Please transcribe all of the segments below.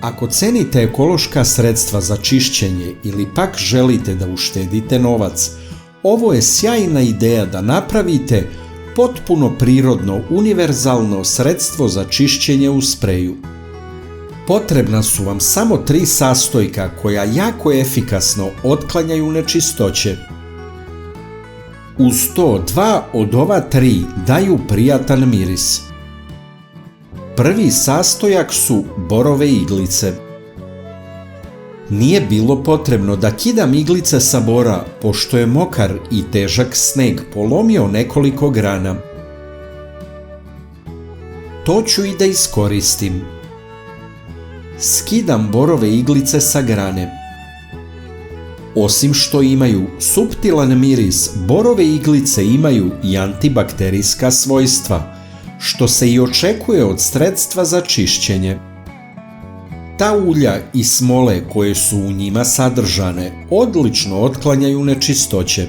Ako cenite ekološka sredstva za čišćenje ili pak želite da uštedite novac, ovo je sjajna ideja da napravite potpuno prirodno univerzalno sredstvo za čišćenje u spreju. Potrebna su vam samo 3 sastojka koja jako efikasno otklanjaju nečistoće. Uz to 2 od ova 3 daju prijatan miris. Prvi sastojak su borove iglice. Nije bilo potrebno da kidam iglice sa bora, pošto je mokar i težak sneg polomio nekoliko grana. To ću i da iskoristim. Skidam borove iglice sa grane. Osim što imaju suptilan miris, borove iglice imaju i antibakterijska svojstva, što se i očekuje od sredstva za čišćenje. Ta ulja i smole koje su u njima sadržane odlično otklanjaju nečistoće.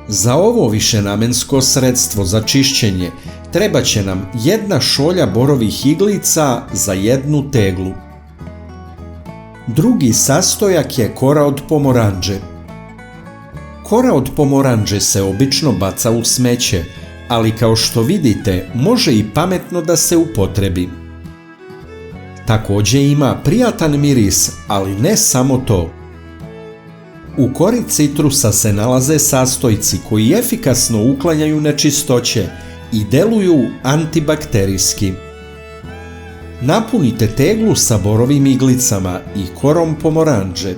Za ovo višenamensko sredstvo za čišćenje treba će nam 1 šolja borovih iglica za 1 teglu. Drugi sastojak je kora od pomorandže. Kora od pomorandže se obično baca u smeće, ali kao što vidite može i pametno da se upotrebi. Također ima prijatan miris, ali ne samo to. U kori citrusa se nalaze sastojci koji efikasno uklanjaju nečistoće i deluju antibakterijski. Napunite teglu sa borovim iglicama i korom pomorandže.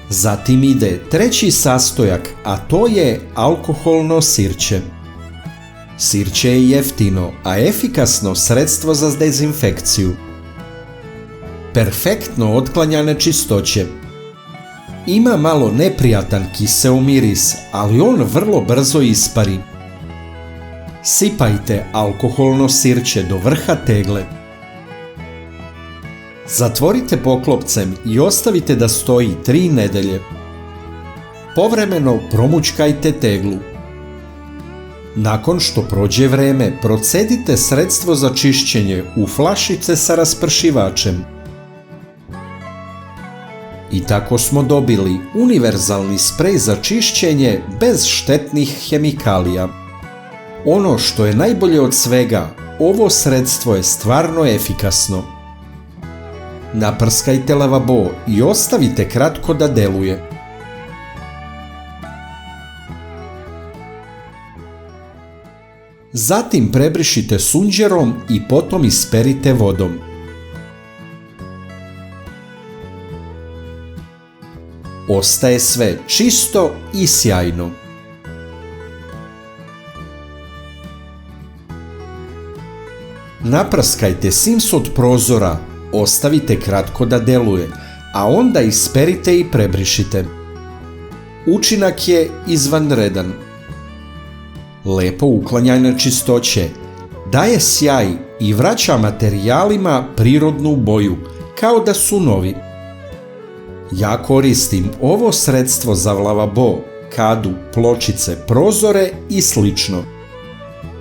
Zatim ide treći sastojak, a to je alkoholno sirće. Sirće je jeftino, a efikasno sredstvo za dezinfekciju. Perfektno otklanja nečistoće. Ima malo neprijatan kiseo miris, ali on vrlo brzo ispari. Sipajte alkoholno sirće do vrha tegle. Zatvorite poklopcem i ostavite da stoji 3 nedelje. Povremeno promućkajte teglu. Nakon što prođe vreme, procedite sredstvo za čišćenje u flašice sa raspršivačem. I tako smo dobili univerzalni sprej za čišćenje bez štetnih hemikalija. Ono što je najbolje od svega, ovo sredstvo je stvarno efikasno. Naprskajte lavabo i ostavite kratko da deluje. Zatim prebrišite sunđerom i potom isperite vodom. Ostaje sve čisto i sjajno. Naprskajte sims od prozora, ostavite kratko da deluje, a onda isperite i prebrišite. Učinak je izvanredan. Lepo uklanja nečistoće, daje sjaj i vraća materijalima prirodnu boju, kao da su novi. Ja koristim ovo sredstvo za lavabo, kadu, pločice, prozore i slično.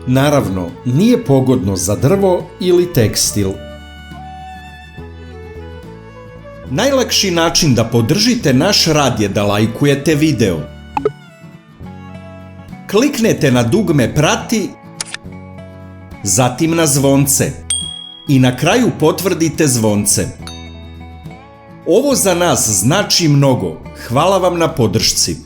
Naravno, nije pogodno za drvo ili tekstil. Najlakši način da podržite naš rad je da lajkujete video. Kliknete na dugme prati, zatim na zvonce i na kraju potvrdite zvonce. Ovo za nas znači mnogo. Hvala vam na podršci.